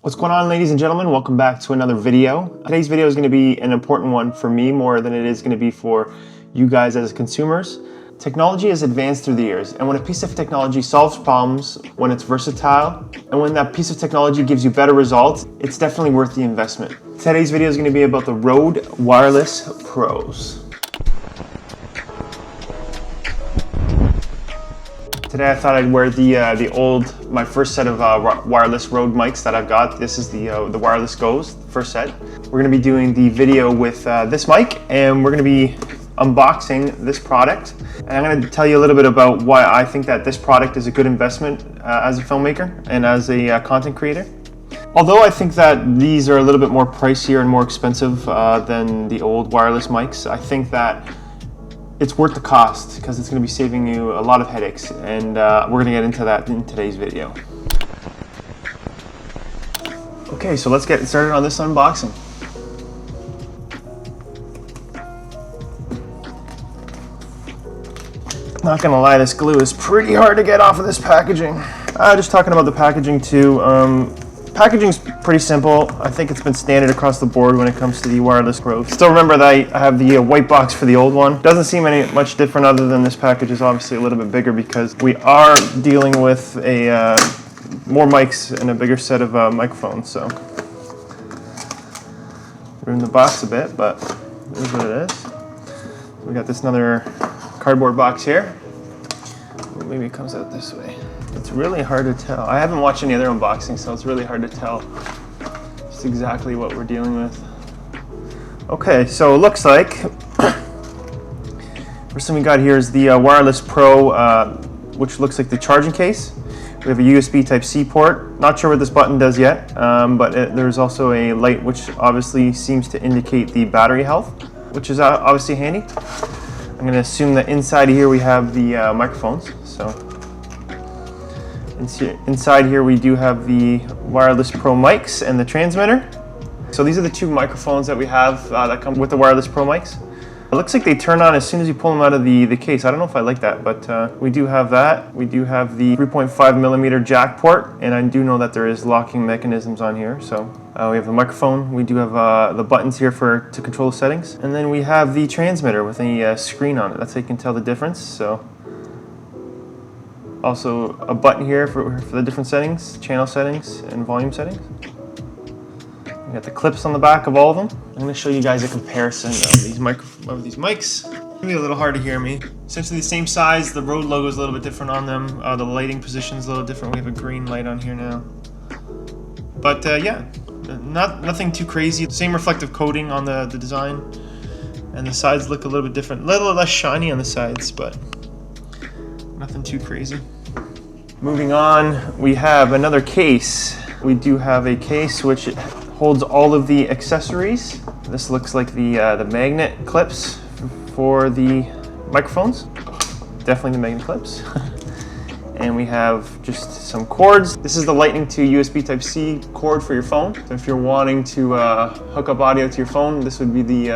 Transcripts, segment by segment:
What's going on, ladies and gentlemen? Welcome back to another video. Today's video is going to be an important one for me more than it is going to be for you guys as consumers. Technology has advanced through the years, and when a piece of technology solves problems, when it's versatile, and when that piece of technology gives you better results, it's definitely worth the investment. Today's video is going to be about the Røde Wireless Pros. Today I thought I'd wear my first set of wireless Røde mics that I've got. This is the Wireless Go's, first set. We're going to be doing the video with this mic, and we're going to be unboxing this product. And I'm going to tell you a little bit about why I think that this product is a good investment as a filmmaker and as a content creator. Although I think that these are a little bit more pricier and more expensive than the old wireless mics, I think that it's worth the cost because it's going to be saving you a lot of headaches, and we're going to get into that in today's video. Okay, so let's get started on this unboxing. Not gonna lie, this glue is pretty hard to get off of this packaging. Just talking about the packaging too. Packaging's pretty simple. I think it's been standard across the board when it comes to the Wireless Pro. Still remember that I have the white box for the old one. Doesn't seem much different other than this package is obviously a little bit bigger because we are dealing with more mics and a bigger set of microphones. So ruined the box a bit, but it is what it is. We got this another cardboard box here. Maybe it comes out this way. It's really hard to tell. I haven't watched any other unboxings, so it's really hard to tell just exactly what we're dealing with. Okay, so it looks like first thing we got here is the Wireless Pro, which looks like the charging case. We have a USB Type-C port. Not sure what this button does yet, but there's also a light which obviously seems to indicate the battery health, which is obviously handy. I'm going to assume that inside here we have the microphones. So inside here we do have the Wireless Pro mics and the transmitter. So these are the two microphones that we have that come with the Wireless Pro mics. It looks like they turn on as soon as you pull them out of the case. I don't know if I like that, but we do have that. We do have the 3.5mm jack port, and I do know that there is locking mechanisms on here. So we have the microphone. We do have the buttons here to control the settings. And then we have the transmitter with a screen on it. That's how you can tell the difference. So also a button here for the different settings, channel settings and volume settings. We got the clips on the back of all of them. I'm going to show you guys a comparison of these mics. Maybe a little hard to hear me. Essentially the same size. The Røde logo is a little bit different on them. The lighting position is a little different. We have a green light on here now. But yeah, nothing too crazy. Same reflective coating on the design. And the sides look a little bit different. A little less shiny on the sides, but nothing too crazy. Moving on, we have another case. We do have a case which holds all of the accessories. This looks like the magnet clips for the microphones. Definitely the magnet clips. And we have just some cords. This is the Lightning to USB Type-C cord for your phone. So if you're wanting to hook up audio to your phone, this would be the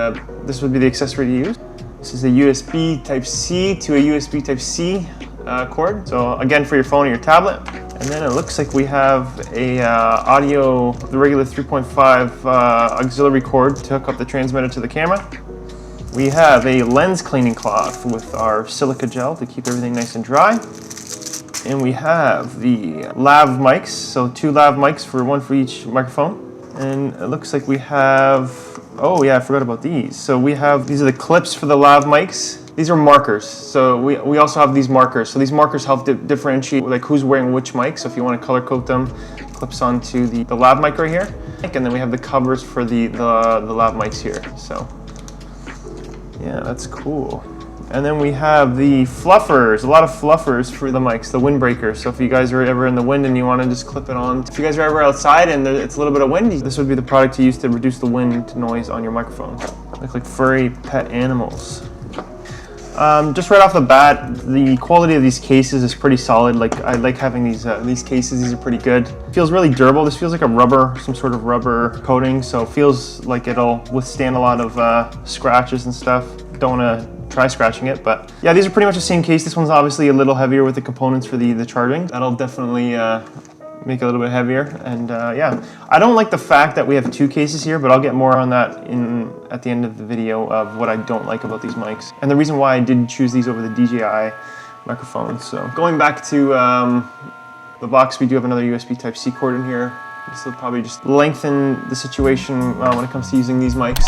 accessory to use. This is a USB Type-C to a USB Type-C cord. So again, for your phone or your tablet. And then it looks like we have a the regular 3.5 auxiliary cord to hook up the transmitter to the camera. We have a lens cleaning cloth with our silica gel to keep everything nice and dry. And we have the lav mics, so two lav mics, one for each microphone. And it looks like we have, oh yeah, I forgot about these. So these are the clips for the lav mics. These are markers, so we also have these markers. So these markers help differentiate like who's wearing which mic. So if you want to color code them, clips onto the lav mic right here. And then we have the covers for the lav mics here. So yeah, that's cool. And then we have the fluffers, a lot of fluffers for the mics, the windbreakers. So if you guys are ever in the wind and you want to just clip it on. If you guys are ever outside and it's a little bit of wind, this would be the product to use to reduce the wind noise on your microphone. Look like furry pet animals. Just right off the bat, the quality of these cases is pretty solid. Like I like having these cases. These are pretty good. Feels really durable. This feels like a rubber, some sort of rubber coating. So it feels like it'll withstand a lot of scratches and stuff. Don't want to try scratching it, but yeah, these are pretty much the same case. This one's obviously a little heavier with the components for the charging. That'll definitely make it a little bit heavier. And yeah, I don't like the fact that we have two cases here, but I'll get more on that at the end of the video of what I don't like about these mics and the reason why I didn't choose these over the DJI microphones. So going back to the box, we do have another USB Type-C cord in here. This will probably just lengthen the situation when it comes to using these mics.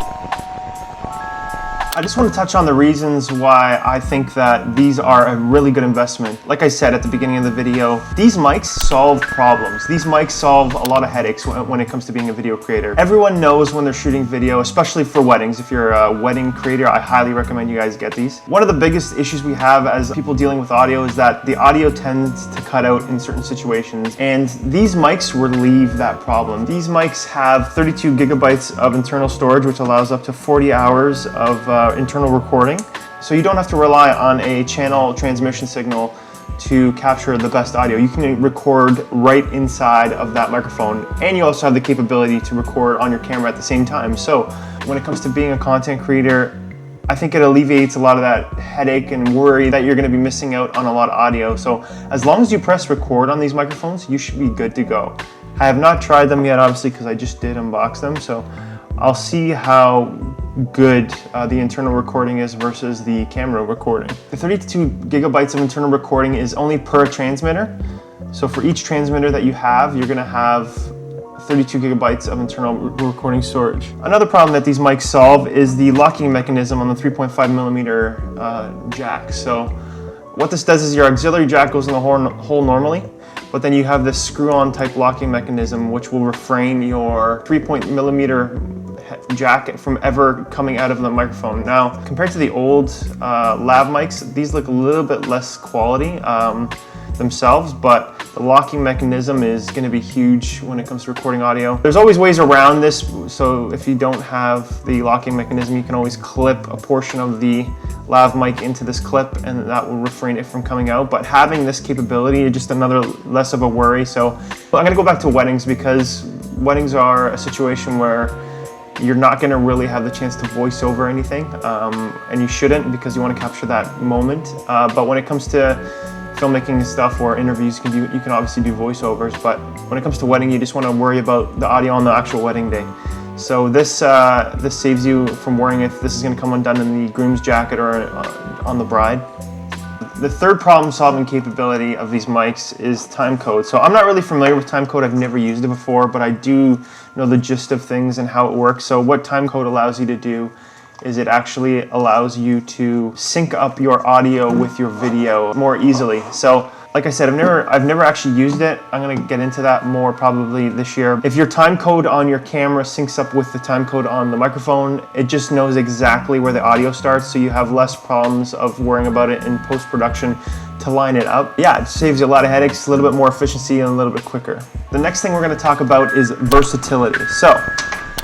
I just want to touch on the reasons why I think that these are a really good investment. Like I said at the beginning of the video, these mics solve problems. These mics solve a lot of headaches when it comes to being a video creator. Everyone knows when they're shooting video, especially for weddings. If you're a wedding creator, I highly recommend you guys get these. One of the biggest issues we have as people dealing with audio is that the audio tends to cut out in certain situations, and these mics relieve that problem. These mics have 32 gigabytes of internal storage, which allows up to 40 hours of internal recording, so you don't have to rely on a channel transmission signal to capture the best audio. You can record right inside of that microphone, and you also have the capability to record on your camera at the same time. So when it comes to being a content creator, I think it alleviates a lot of that headache and worry that you're going to be missing out on a lot of audio. So as long as you press record on these microphones, you should be good to go. I have not tried them yet, obviously, because I just did unbox them, so I'll see how good the internal recording is versus the camera recording. The 32 gigabytes of internal recording is only per transmitter. So for each transmitter that you have, you're gonna have 32 gigabytes of internal recording storage. Another problem that these mics solve is the locking mechanism on the 3.5 millimeter jack. So what this does is your auxiliary jack goes in the hole normally, but then you have this screw-on type locking mechanism which will refrain your 3.0 millimeter jack from ever coming out of the microphone. Now, compared to the old lav mics, these look a little bit less quality themselves, but the locking mechanism is going to be huge when it comes to recording audio. There's always ways around this, so if you don't have the locking mechanism, you can always clip a portion of the lav mic into this clip, and that will refrain it from coming out. But having this capability is just another less of a worry. So I'm going to go back to weddings, because weddings are a situation where you're not going to really have the chance to voice over anything, and you shouldn't, because you want to capture that moment. But when it comes to filmmaking stuff or interviews, you can obviously do voiceovers, but when it comes to wedding, you just want to worry about the audio on the actual wedding day. So this saves you from worrying if this is going to come undone in the groom's jacket or on the bride. The third problem-solving capability of these mics is time code. So I'm not really familiar with time code. I've never used it before, but I do know the gist of things and how it works. So what time code allows you to do is it actually allows you to sync up your audio with your video more easily. So like I said, I've never actually used it. I'm gonna get into that more probably this year. If your time code on your camera syncs up with the time code on the microphone, it just knows exactly where the audio starts, so you have less problems of worrying about it in post-production to line it up. Yeah, it saves you a lot of headaches, a little bit more efficiency, and a little bit quicker. The next thing we're gonna talk about is versatility. So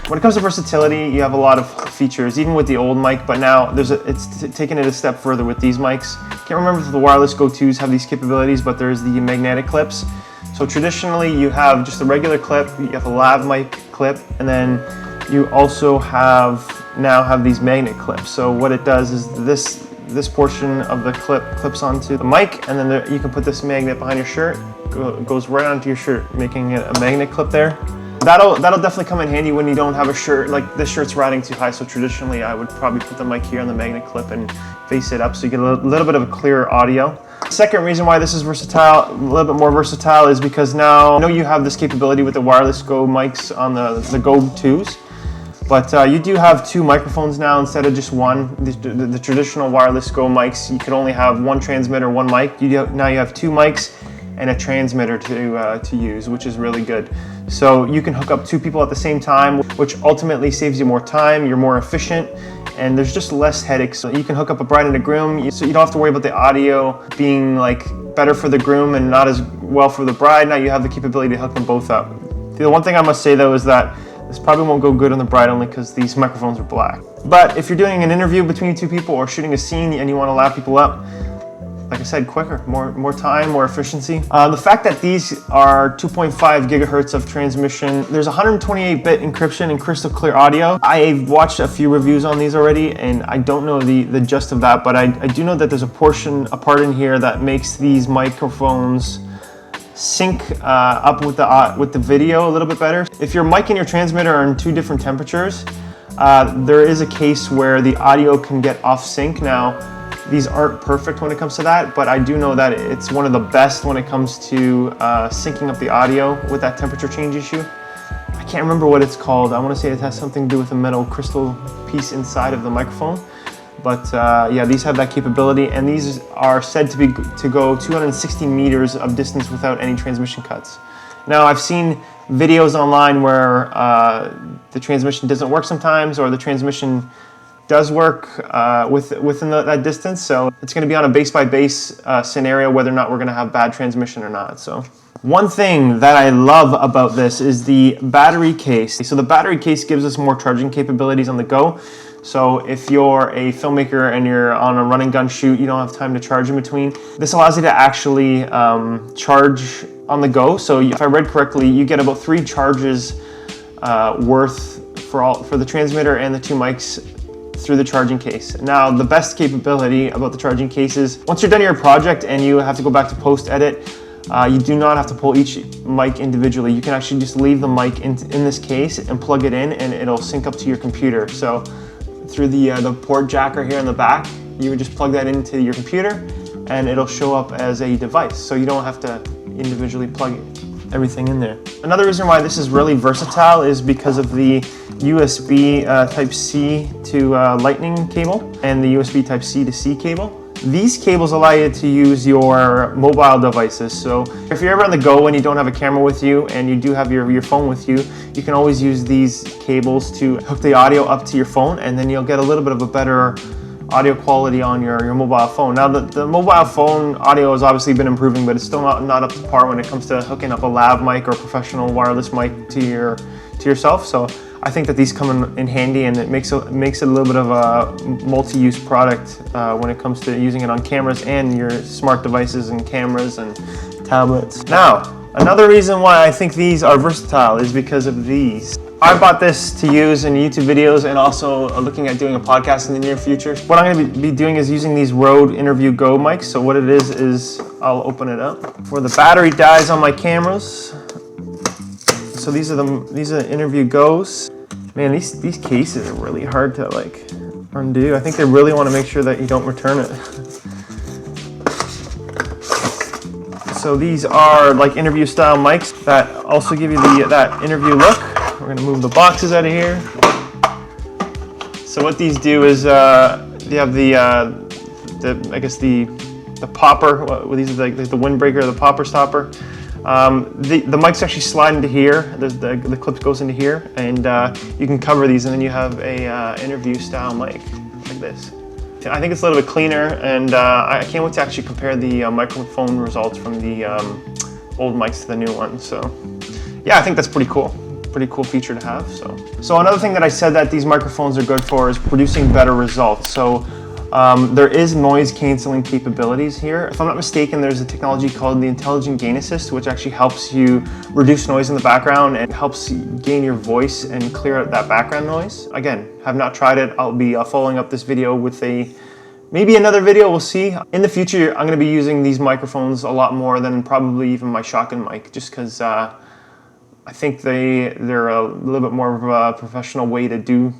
when it comes to versatility, you have a lot of features, even with the old mic, but now it's taking it a step further with these mics. Can't remember if the wireless Go-2s have these capabilities, but there's the magnetic clips. So traditionally, you have just a regular clip, you have a lav mic clip, and then you also now have these magnet clips. So what it does is this portion of the clip clips onto the mic, and then you can put this magnet behind your shirt, goes right onto your shirt, making it a magnet clip there. That'll definitely come in handy when you don't have a shirt, like this shirt's riding too high, so traditionally I would probably put the mic here on the magnet clip and face it up so you get a little bit of a clearer audio. Second reason why this is versatile, a little bit more versatile, is because now I know you have this capability with the wireless Go mics on the Go-2s, but you do have two microphones now instead of just one. The traditional wireless Go mics, you could only have one transmitter, one mic. Now you have two mics and a transmitter to use, which is really good. So you can hook up two people at the same time, which ultimately saves you more time, you're more efficient, and there's just less headaches. So you can hook up a bride and a groom, so you don't have to worry about the audio being like better for the groom and not as well for the bride. Now you have the capability to hook them both up. The one thing I must say though is that this probably won't go good on the bride only because these microphones are black. But if you're doing an interview between two people or shooting a scene and you want to live people up, like I said, quicker, more time, more efficiency. The fact that these are 2.5 gigahertz of transmission, there's 128-bit encryption and crystal clear audio. I've watched a few reviews on these already, and I don't know the gist of that, but I do know that there's a part in here that makes these microphones sync up with the video a little bit better. If your mic and your transmitter are in two different temperatures, there is a case where the audio can get off sync. Now, these aren't perfect when it comes to that, but I do know that it's one of the best when it comes to syncing up the audio with that temperature change issue. I can't remember what it's called. I want to say it has something to do with a metal crystal piece inside of the microphone. But yeah, these have that capability, and these are said to go 260 meters of distance without any transmission cuts. Now, I've seen videos online where the transmission doesn't work sometimes, or the transmission does work within that distance. So it's going to be on a base by base scenario whether or not we're going to have bad transmission or not. So one thing that I love about this is the battery case. So the battery case gives us more charging capabilities on the go. So if you're a filmmaker and you're on a run and gun shoot, you don't have time to charge in between. This allows you to actually charge on the go. So if I read correctly, you get about 3 charges worth for the transmitter and the 2 mics through the charging case. Now, the best capability about the charging case is once you're done your project and you have to go back to post edit, you do not have to pull each mic individually. You can actually just leave the mic in this case and plug it in, and it'll sync up to your computer. So through the port jacker here in the back, you would just plug that into your computer and it'll show up as a device. So you don't have to individually plug everything in there. Another reason why this is really versatile is because of the USB Type-C to Lightning cable and the USB Type-C to C cable. These cables allow you to use your mobile devices. So if you're ever on the go and you don't have a camera with you and you do have your phone with you, you can always use these cables to hook the audio up to your phone, and then you'll get a little bit of a better audio quality on your mobile phone. Now the mobile phone audio has obviously been improving, but it's still not up to par when it comes to hooking up a lav mic or professional wireless mic to yourself. So I think that these come in handy, and it makes it a little bit of a multi-use product when it comes to using it on cameras and your smart devices and cameras and tablets. Now, another reason why I think these are versatile is because of these. I bought this to use in YouTube videos and also looking at doing a podcast in the near future. What I'm going to be doing is using these Røde Interview Go mics. So what it is I'll open it up. For the battery dies on my cameras. So these are Interview Go's. Man, these cases are really hard to like undo. I think they really want to make sure that you don't return it. So these are like interview style mics that also give you that interview look. We're gonna move the boxes out of here. So what these do is they have the popper. Well, these are like the windbreaker, the popper stopper. The mics actually slide into here. The clip goes into here, and you can cover these, and then you have a interview style mic like this. I think it's a little bit cleaner, and I can't wait to actually compare the microphone results from the old mics to the new ones. So yeah, I think that's pretty cool. Pretty cool feature to have. So another thing that I said that these microphones are good for is producing better results. So there is noise canceling capabilities here. If I'm not mistaken, there's a technology called the Intelligent Gain Assist, which actually helps you reduce noise in the background and helps gain your voice and clear out that background noise. Again, have not tried it. I'll be following up this video with maybe another video, we'll see. In the future, I'm gonna be using these microphones a lot more than probably even my shotgun mic, just because I think they're a little bit more of a professional way to do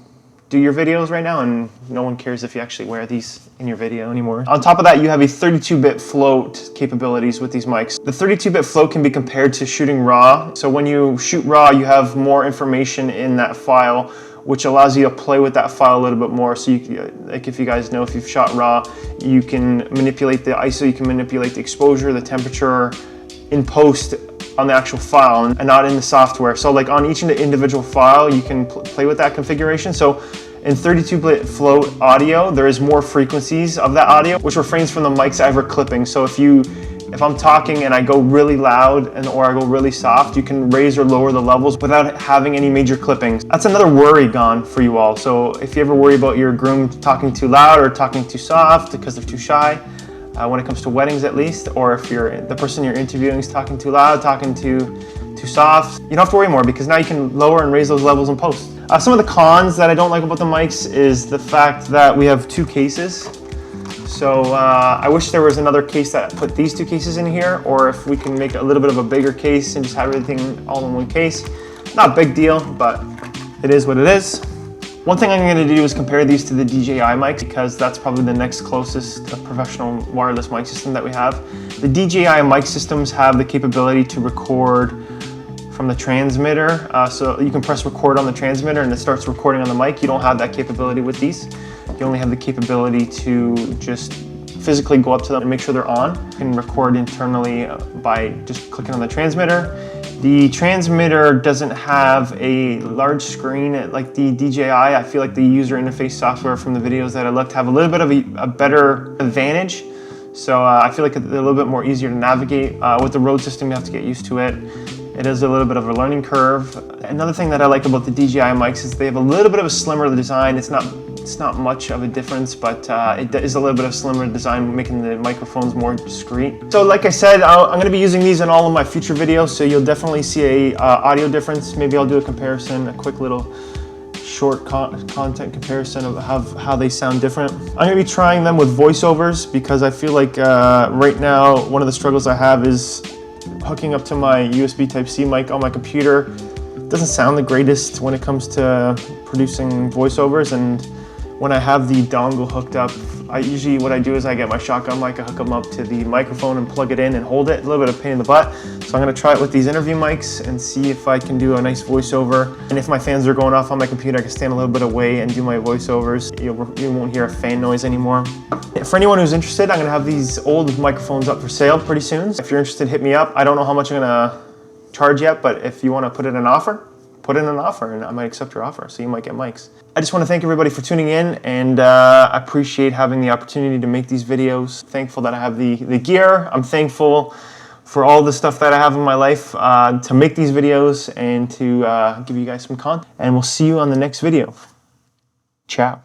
your videos right now, and no one cares if you actually wear these in your video anymore. On top of that, you have a 32-bit float capabilities with these mics. The 32-bit float can be compared to shooting RAW. So when you shoot RAW, you have more information in that file, which allows you to play with that file a little bit more. So like if you guys know, if you've shot RAW, you can manipulate the ISO, you can manipulate the exposure, the temperature in post on the actual file and not in the software. So like on each individual file, you can play with that configuration. So in 32-bit float audio, there is more frequencies of that audio, which refrains from the mics ever clipping. So if I'm talking and I go really loud or I go really soft, you can raise or lower the levels without having any major clippings. That's another worry gone for you all. So if you ever worry about your groom talking too loud or talking too soft because they're too shy, when it comes to weddings at least, or if the person you're interviewing is talking too loud, talking too soft, you don't have to worry more, because now you can lower and raise those levels in post. Some of the cons that I don't like about the mics is the fact that we have 2 cases. So I wish there was another case that put these two cases in here, or if we can make a little bit of a bigger case and just have everything all in one case. Not a big deal, but it is what it is. One thing I'm going to do is compare these to the DJI mics, because that's probably the next closest professional wireless mic system that we have. The DJI mic systems have the capability to record from the transmitter, so you can press record on the transmitter and it starts recording on the mic. You don't have that capability with these. You only have the capability to just physically go up to them and make sure they're on. You can record internally by just clicking on the transmitter. The transmitter doesn't have a large screen like the DJI. I feel like the user interface software from the videos that I looked have a little bit of a better advantage. So I feel like it's a little bit more easier to navigate. With the Rode system, you have to get used to it. It is a little bit of a learning curve. Another thing that I like about the DJI mics is they have a little bit of a slimmer design. It's not much of a difference, but it is a little bit of slimmer design, making the microphones more discreet. So like I said, I'm going to be using these in all of my future videos, so you'll definitely see a audio difference. Maybe I'll do a comparison, a quick little short content comparison of how they sound different. I'm going to be trying them with voiceovers, because I feel like right now one of the struggles I have is hooking up to my USB Type-C mic on my computer. It doesn't sound the greatest when it comes to producing voiceovers, and when I have the dongle hooked up, usually what I do is I get my shotgun mic, I hook them up to the microphone and plug it in and hold it. A little bit of pain in the butt. So I'm going to try it with these interview mics and see if I can do a nice voiceover. And if my fans are going off on my computer, I can stand a little bit away and do my voiceovers. You won't hear a fan noise anymore. For anyone who's interested, I'm going to have these old microphones up for sale pretty soon. If you're interested, hit me up. I don't know how much I'm going to charge yet, but if you want to put in an offer, put in an offer and I might accept your offer, so you might get mics. I just want to thank everybody for tuning in, and I appreciate having the opportunity to make these videos. Thankful that I have the gear. I'm thankful for all the stuff that I have in my life to make these videos and to give you guys some content. And we'll see you on the next video. Ciao.